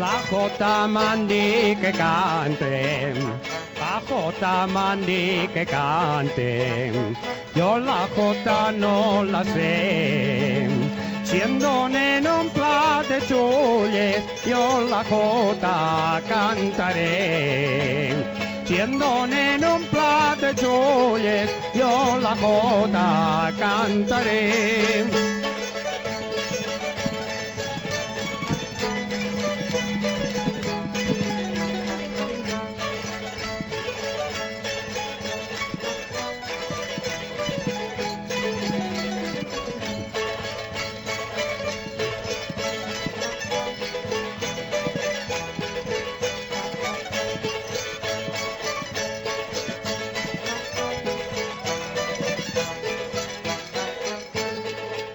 bajo tamandí que canten, bajo tamandí que canten, yo la jota no la sé, siendo neno un plat de chulles, yo la jota cantaré, siendo neno un plat de chulles, yo la jota cantaré.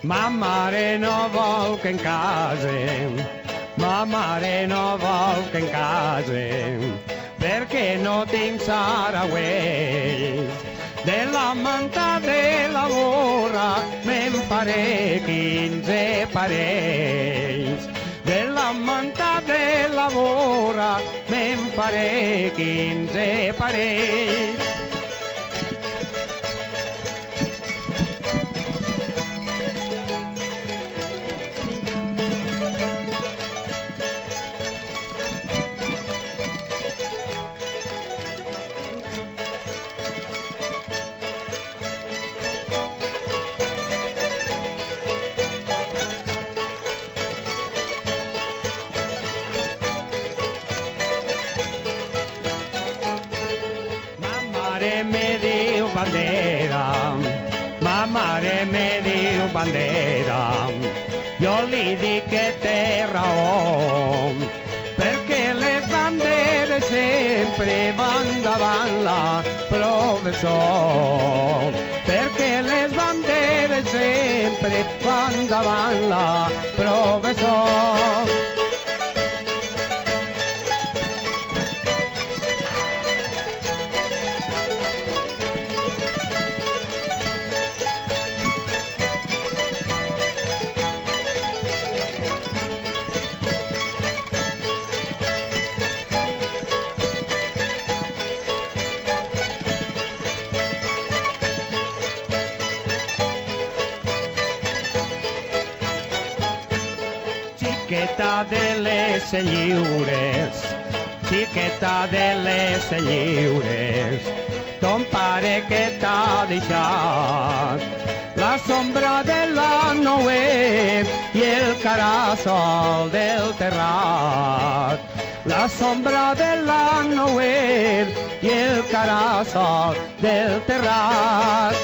Ma mare no vol que en case, ma mare no vol que en case, perché no tinc saragüells. De la manta de la borra me'n faré 15 parells. De la manta de la borra me'n faré 15 parells. Me diu bandera, ma mare me diu bandera, jo li dic que té raó, perquè les banderes sempre van davant la professor, perquè les banderes sempre van davant la professor. Xiqueta de les lliures, xiqueta de les lliures, ton pare que t'ha deixat la sombra de la nouet i el caràsol del terrat. La sombra de la nouet i el caràsol del terrat.